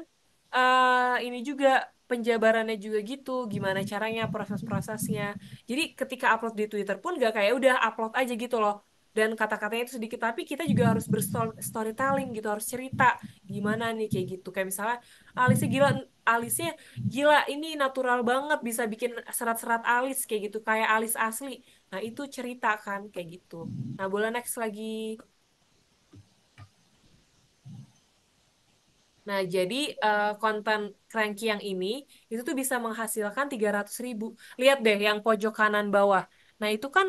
ini juga penjabarannya juga gitu, gimana caranya, proses-prosesnya. Jadi ketika upload di Twitter pun gak kayak udah upload aja gitu loh. Dan kata-katanya itu sedikit, tapi kita juga harus berstorytelling gitu, harus cerita gimana nih kayak gitu. Kayak misalnya alisnya gila, alisnya gila ini natural banget, bisa bikin serat-serat alis kayak gitu, kayak alis asli. Nah itu cerita kan kayak gitu. Nah boleh next lagi. Nah, jadi konten cranky yang ini itu tuh bisa menghasilkan 300.000. Lihat deh yang pojok kanan bawah. Nah, itu kan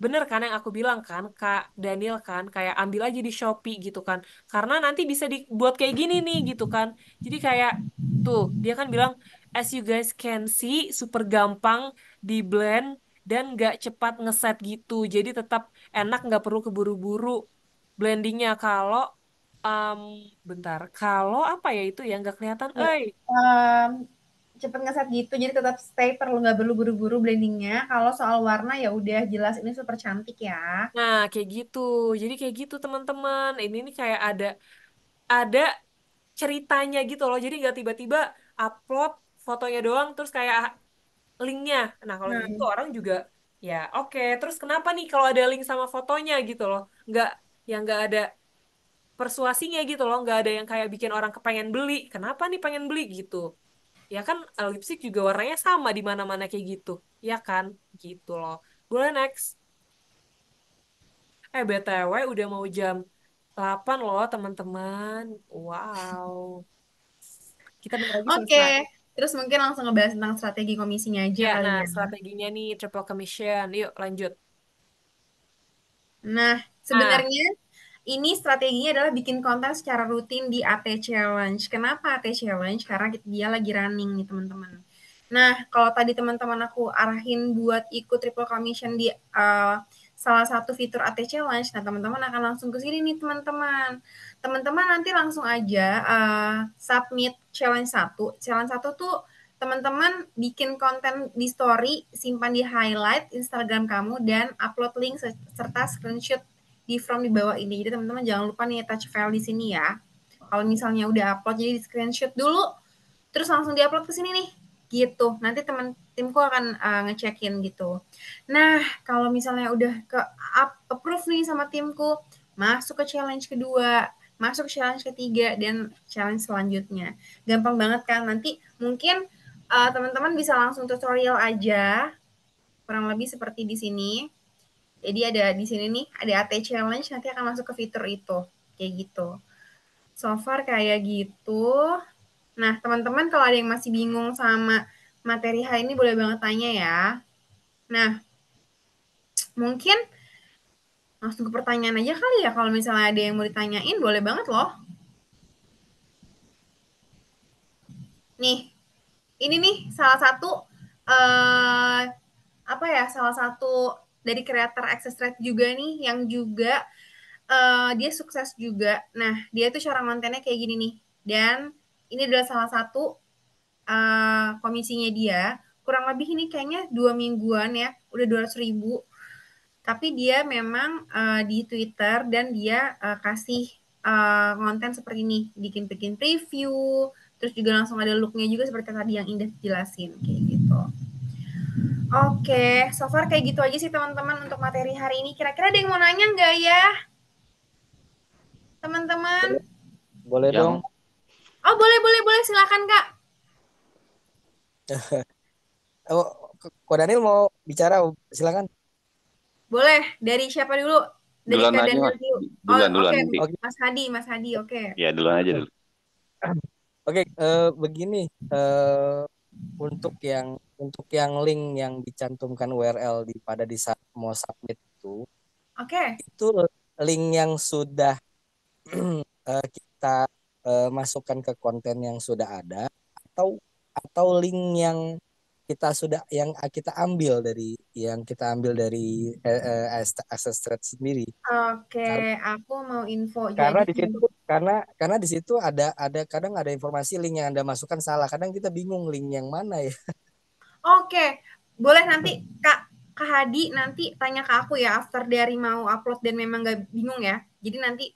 bener kan yang aku bilang kan, Kak Daniel kan, kayak ambil aja di Shopee gitu kan. Karena nanti bisa dibuat kayak gini nih gitu kan. Jadi kayak tuh, dia kan bilang, as you guys can see, super gampang di blend dan nggak cepat ngeset gitu. Jadi tetap enak, nggak perlu keburu-buru blendingnya. Kalau um, bentar, kalau apa ya itu yang nggak kelihatan, Ya, cepet ngeset gitu, jadi tetap stay, nggak perlu buru-buru blendingnya. Kalau soal warna ya udah jelas ini super cantik ya. Nah, kayak gitu. Jadi kayak gitu teman-teman. Ini nih kayak ada ceritanya gitu loh. Jadi nggak tiba-tiba upload fotonya doang terus kayak linknya. Nah, kalau Nah, gitu orang juga ya oke. Terus kenapa nih kalau ada link sama fotonya gitu loh? Nggak ada persuasinya gitu loh. Nggak ada yang kayak bikin orang kepengen beli. Kenapa nih pengen beli gitu? Ya kan lipstick juga warnanya sama di mana-mana kayak gitu. Ya kan? Gitu loh. Boleh next. BTW udah mau jam 8 loh teman-teman. Wow. Kita bentar lagi Oke, selesai. terus mungkin langsung ngebahas tentang strategi komisinya aja Ya, kali nah ya. strateginya nih triple commission. Yuk lanjut. Nah, Nah, sebenarnya ini strateginya adalah bikin konten secara rutin di AT Challenge. Kenapa AT Challenge? Karena dia lagi running nih teman-teman. Nah, kalau tadi teman-teman aku arahin buat ikut triple commission di salah satu fitur AT Challenge, nah teman-teman akan langsung ke sini nih teman-teman. Teman-teman nanti langsung aja submit challenge 1. Challenge 1 tuh teman-teman bikin konten di story, simpan di highlight Instagram kamu, dan upload link serta screenshot di form di bawah ini. Jadi teman-teman jangan lupa nih touch file di sini ya. Kalau misalnya udah upload, jadi di screenshot dulu, terus langsung diupload ke sini nih. Gitu. Nanti timku akan ngecekin gitu. Nah, kalau misalnya udah ke approve nih sama timku, masuk ke challenge kedua, masuk ke challenge ketiga, dan challenge selanjutnya. Gampang banget kan? Nanti mungkin teman-teman bisa langsung tutorial aja, kurang lebih seperti di sini. Jadi ada di sini nih, ada AT Challenge, nanti akan masuk ke fitur itu. Kayak gitu. So far kayak gitu. Nah, teman-teman kalau ada yang masih bingung sama materi hari ini, boleh banget tanya ya. Nah, mungkin langsung ke pertanyaan aja kali ya. Kalau misalnya ada yang mau ditanyain, boleh banget loh. Nih, ini nih salah satu eh apa ya, salah satu dari kreator Access Trade juga nih yang juga dia sukses juga. Nah, dia tuh cara kontennya kayak gini nih. Dan ini adalah salah satu komisinya dia. Kurang lebih ini kayaknya 2 mingguan ya, udah 200.000. Tapi dia memang di Twitter dan dia kasih konten seperti ini, bikin-bikin preview, terus juga langsung ada looknya juga seperti tadi yang Indah jelasin, kayak gitu. Oke, so far kayak gitu aja sih teman-teman untuk materi hari ini. Kira-kira ada yang mau nanya nggak ya, teman-teman? Boleh, boleh dong. Yang Oh, boleh, boleh, boleh. Silakan, Kak. Oh, Ko Daniel mau bicara, silakan. Boleh. Dari siapa dulu? Dari duluan Kak aja Daniel mas, dulu. Oh, duluan duluan oke. nanti. Oke, Mas Hadi, Mas Hadi, oke. Ya duluan aja dulu. oke, begini, untuk yang link yang dicantumkan URL pada di saat mau submit Oke. itu link yang sudah kita masukkan ke konten yang sudah ada, atau link yang kita ambil dari Access Thread sendiri. Oke, Karena aku mau info. karena Jadi, di situ karena di situ ada kadang ada informasi link yang Anda masukkan salah. Kadang kita bingung link yang mana ya. oke. Boleh nanti Kak Hadi nanti tanya ke aku ya after dari mau upload dan memang gak bingung ya. Jadi nanti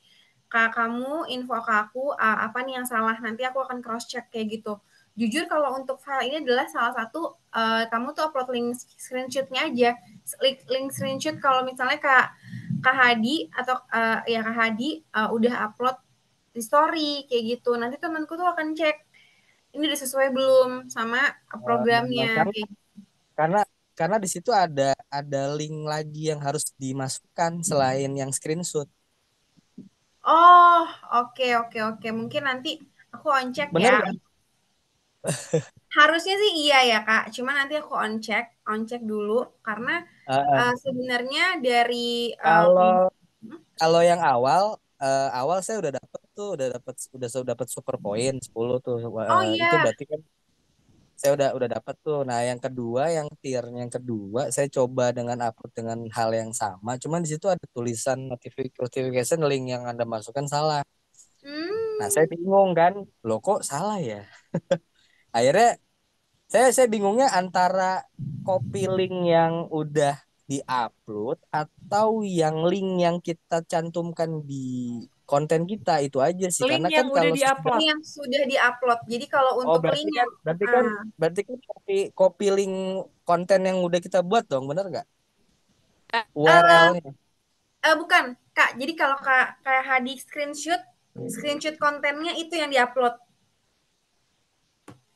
kamu info ke aku apa nih yang salah. Nanti aku akan cross check kayak gitu. Jujur kalau untuk file ini adalah salah satu kamu tuh upload link screenshotnya aja. Link screenshot kalau misalnya Kak Hadi atau ya Kak Hadi udah upload di story kayak gitu. Nanti temanku tuh akan cek ini udah sesuai belum sama Eh, programnya karena kayak. karena karena di situ ada link lagi yang harus dimasukkan selain yang screenshot. Oh, oke, oke, oke. Mungkin nanti aku on check Bener ya. nggak? Harusnya sih iya ya, Kak. Cuma nanti aku on check dulu karena Eh, sebenarnya dari kalau kalau yang awal saya udah dapat super point 10 tuh. oh Itu iya. berarti kan saya udah dapat tuh. Nah, yang kedua, yang kedua saya coba dengan upload dengan hal yang sama. Cuman di situ ada tulisan notification link yang Anda masukkan salah. Nah, saya Hmm, bingung kan, loh kok salah ya? Akhirnya saya bingungnya antara copy link yang udah diupload atau yang link yang kita cantumkan di konten kita itu aja sih. link Karena kan yang udah kalau sudah, diupload. ini yang sudah diupload. Jadi kalau oh untuk berarti link kan yang berarti kan berarti kan copy link konten yang udah kita buat dong, bener nggak? eh URL-nya. bukan, Kak. Jadi kalau kayak Hadi screenshot kontennya itu yang diupload.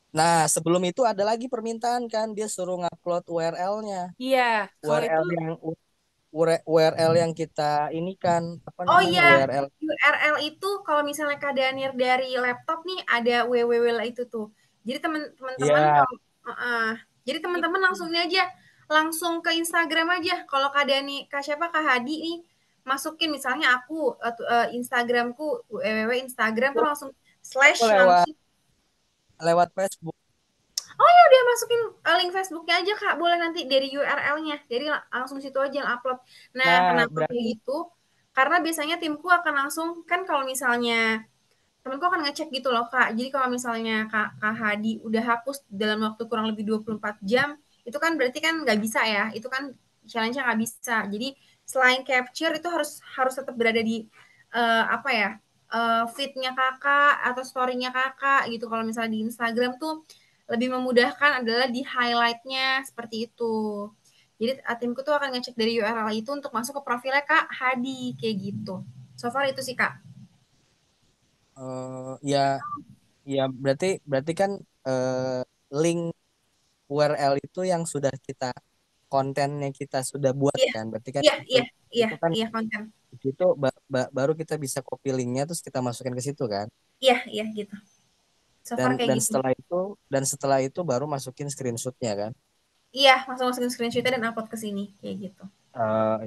Nah, sebelum itu ada lagi permintaan kan, dia suruh ngupload URL-nya. Iya, kalau itu URL yang URL yang kita ini kan apa Oh namanya iya, URL. URL itu kalau misalnya Kak Daniel dari laptop nih ada www itu tuh. Jadi teman-teman Iya, kalau jadi teman-teman langsung ini aja, langsung ke Instagram aja. Kalau Kak Dani, Kak siapa Kak Hadi nih masukin misalnya aku Instagramku www Instagram itu tuh langsung aku slash lewat langsung. lewat Facebook. Oh ya udah masukin link Facebooknya aja Kak, boleh nanti dari URL-nya. Jadi langsung situ aja upload. Nah, Nah, kenapa berarti kayak gitu? Karena biasanya timku akan langsung kan kalau misalnya temenku akan ngecek gitu loh Kak. Jadi kalau misalnya Kak Hadi udah hapus dalam waktu kurang lebih 24 jam, itu kan berarti kan nggak bisa ya. Itu kan challenge-nya nggak bisa. Jadi selain capture itu harus harus tetap berada di apa ya? Feed-nya Kakak atau story-nya Kakak gitu. Kalau misalnya di Instagram tuh lebih memudahkan adalah di highlight-nya seperti itu. Jadi timku tuh akan ngecek dari URL itu untuk masuk ke profilnya Kak Hadi kayak gitu. So far itu sih Kak. ya ya berarti berarti kan link URL itu yang sudah kita kontennya kita sudah buat Iya, kan. Berarti kan iya, itu iya, iya, itu kan iya konten. di situ baru kita bisa copy linknya terus kita masukin ke situ kan. Iya, iya gitu. So Dan far kayak dan gitu. setelah itu baru masukin screenshotnya kan. Iya, langsung masukin screenshotnya dan upload ke sini kayak gitu.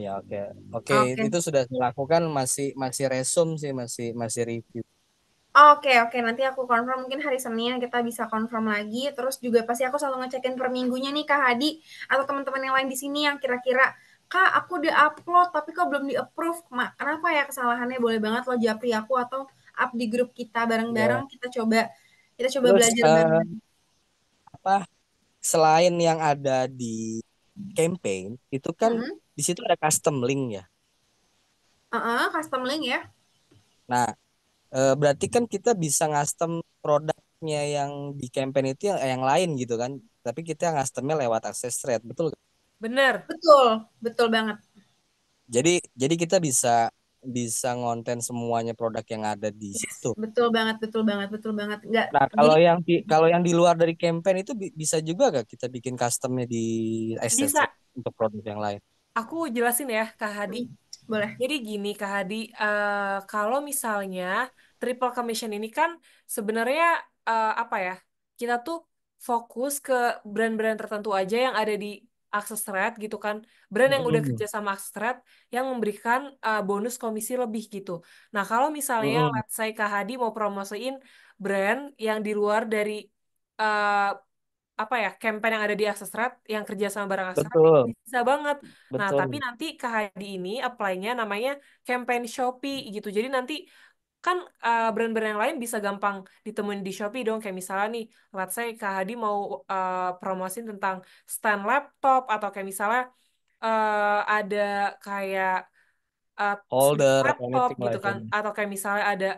Ya oke. Oke, Oke. itu sudah dilakukan masih masih resume sih masih masih review. Oke, oke. Nanti aku confirm mungkin hari Senin kita bisa confirm lagi. Terus juga pasti aku selalu ngecekin per minggunya nih Kak Hadi atau teman-teman yang lain di sini yang kira-kira Kak, aku udah upload tapi kok belum di-approve. Kenapa ya kesalahannya? Boleh banget lo japri aku atau up di grup kita Ya. bareng-bareng kita coba Terus belajar bareng. apa selain yang ada di campaign itu kan Mm-mm. di situ ada custom link ya. Custom link ya. Nah, berarti kan kita bisa custom produknya yang di campaign itu yang lain gitu kan. Tapi kita customnya lewat akses thread, betul nggak? Bener. Betul, betul banget. Jadi kita bisa bisa ngonten semuanya produk yang ada di Yes, situ. betul banget, betul banget, betul banget. Enggak, Nah, jadi kalau yang di luar dari campaign itu bisa juga gak kita bikin customnya di akses Bisa. thread untuk produk yang lain? Aku jelasin ya, Kak Hadi. boleh. Jadi gini Kak Hadi, kalau misalnya triple commission ini kan sebenarnya apa ya? Kita tuh fokus ke brand-brand tertentu aja yang ada di Access Red gitu kan. Brand yang udah Mm-mm. kerja sama Access Red yang memberikan bonus komisi lebih gitu. Nah, kalau misalnya Mm-mm. let's say Kak Hadi mau promosiin brand yang di luar dari eh, apa ya campaign yang ada di Access Red yang kerja sama bareng Access Red Betul, bisa banget. Nah, tapi betul. nanti Kak Hadi ini apply-nya namanya campaign Shopee gitu. Jadi nanti kan brand-brand yang lain bisa gampang ditemuin di Shopee dong. Kayak misalnya nih, let's say Kak Hadi mau promosin tentang stand laptop atau kayak misalnya ada kayak snack Holder atau laptop anything gitu like kan that. atau kayak misalnya ada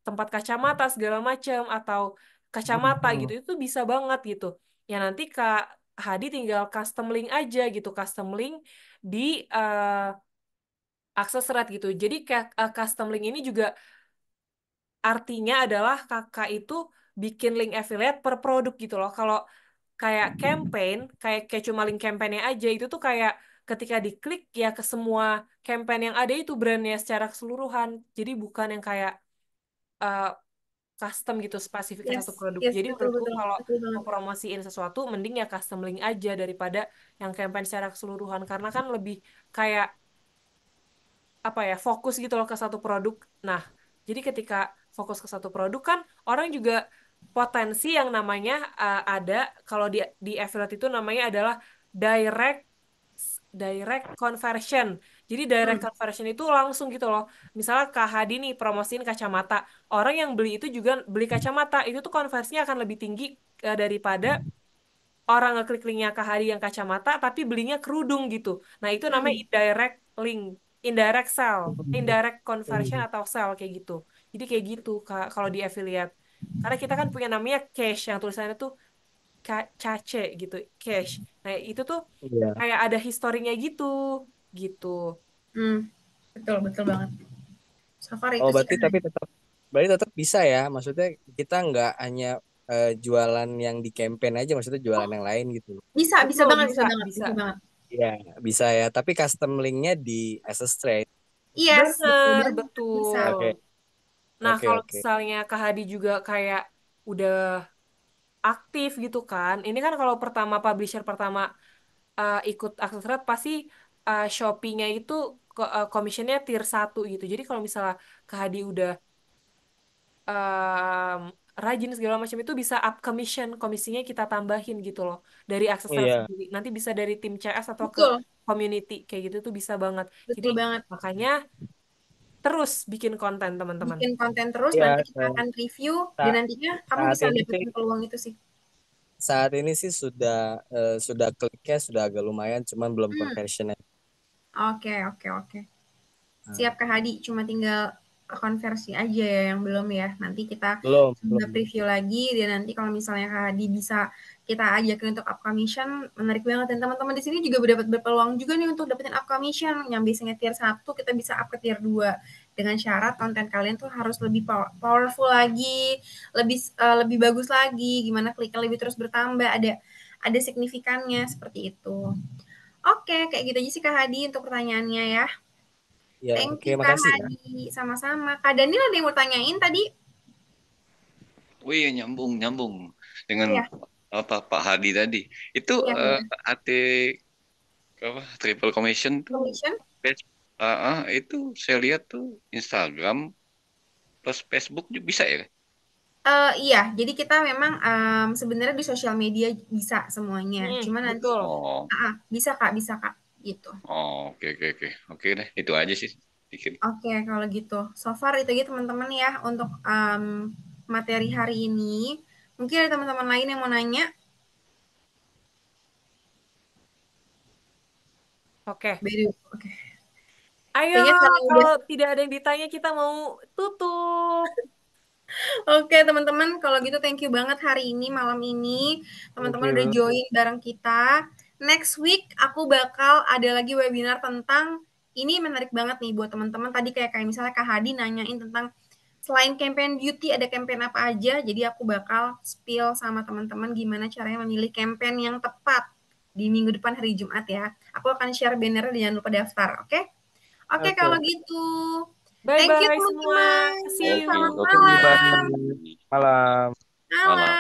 tempat kacamata segala macam atau kacamata gitu Mm-mm. itu bisa banget gitu ya nanti Kak Hadi tinggal custom link aja gitu custom link di akses red gitu jadi kayak custom link ini juga artinya adalah kakak itu bikin link affiliate per produk gitu loh kalau kayak campaign kayak cuma link campaignnya aja itu tuh kayak ketika diklik ya ke semua campaign yang ada itu brandnya secara keseluruhan jadi bukan yang kayak uh, custom gitu spesifik ke Yes, satu produk yes, jadi betul, menurutku betul, kalau betul mau banget. promosiin sesuatu mending ya custom link aja daripada yang campaign secara keseluruhan karena kan lebih kayak apa ya fokus gitu loh ke satu produk. Nah, jadi ketika fokus ke satu produk kan orang juga potensi yang namanya ada kalau di affiliate itu namanya adalah direct direct conversion. Jadi direct Hmm, conversion itu langsung gitu loh. Misalnya Kak Hadi nih promosiin kacamata. Orang yang beli itu juga beli kacamata. Itu tuh konversinya akan lebih tinggi daripada orang ngeklik linknya Kak Hadi yang kacamata tapi belinya kerudung gitu. Nah, itu namanya hmm, indirect link, indirect sell, Mm-mm. indirect conversion Mm. atau sell kayak gitu. Jadi kayak gitu Kak kalau di affiliate. Karena kita kan punya namanya cash yang tulisannya tuh cache gitu, cash. Nah, itu tuh Iya. kayak ada historinya gitu, gitu. hmm, betul, betul banget. So far Oh, itu sih berarti kan. tapi tetap bisa ya. Maksudnya kita nggak hanya jualan yang di campaign aja, maksudnya jualan yang lain gitu. Bisa Betul, banget, bisa bisa, banget, bisa. bisa banget. Ya, bisa ya. Tapi custom linknya di SS Trade. Yes, betul Bener, banget. Bisa. betul. Oke, Nah, oke, kalau oke. misalnya Kak Hadi juga kayak udah aktif gitu kan. Ini kan kalau pertama publisher pertama ikut akses rate pasti Shopee-nya itu commission-nya tier 1 gitu. Jadi kalau misalnya Kak Hadi udah um, rajin segala macam itu bisa up commission, komisinya kita tambahin gitu loh. Dari akses rate Iya, sendiri. Nanti bisa dari tim CS atau ke Betul, community kayak gitu tuh bisa banget. Jadi betul banget. makanya terus bikin konten teman-teman. Bikin konten terus, iya. nanti kita akan review, dan nantinya kamu Saat bisa ini sih, dapetin peluang itu sih. sudah kliknya sudah agak lumayan, cuman belum Hmm, conversionnya. oke, oke, oke. Nah, Siap Kak Hadi, cuma tinggal konversi aja ya yang belum ya. Nanti kita belum, coba belum. preview lagi, dan nanti kalau misalnya Kak Hadi bisa kita ajakin untuk up commission, menarik banget. Dan teman-teman di sini juga dapat berpeluang juga nih untuk dapetin up commission. Yang biasanya tier 1 kita bisa up ke tier 2. Dengan syarat konten kalian tuh harus lebih powerful lagi, lebih bagus lagi, gimana kliknya lebih terus bertambah, ada signifikannya seperti itu. Oke, kayak gitu aja sih Kak Hadi untuk pertanyaannya ya. Ya, Thank oke, you Kak makasih ya. Hadi, sama-sama. Kak Daniel ada yang mau tanyain tadi? Oh iya, nyambung nyambung dengan Iya, apa Pak Hadi tadi. Itu iya, iya. AT apa triple commission tuh Commission? itu saya lihat tuh Instagram plus Facebook juga bisa ya? Iya, jadi kita memang sebenarnya di sosial media bisa semuanya. Cuma nanti, Betul. Oh, bisa Kak, gitu. oh, oke oke oke oke deh itu aja sih dikit. Oke, kalau gitu. So far itu aja teman-teman ya untuk materi hari ini. Mungkin ada teman-teman lain yang mau nanya? Oke. Baru, oke. Ayo, Kayaknya kalau udah. kalau tidak ada yang ditanya kita mau tutup. Oke, teman-teman, kalau gitu thank you banget hari ini, malam ini. Thank Teman-teman udah you. join bareng kita. Next week aku bakal ada lagi webinar tentang ini menarik banget nih buat teman-teman. Tadi kayak misalnya Kak Hadi nanyain tentang selain campaign beauty ada campaign apa aja. Jadi aku bakal spill sama teman-teman gimana caranya memilih campaign yang tepat di minggu depan hari Jumat ya. Aku akan share banner dan jangan lupa daftar, oke? Oke, Oke, kalau oke. gitu. Thank you Bye-bye semua. teman-teman. See Oke Selamat oke you. Thank you, malam. Bye. Malam. Malam. malam.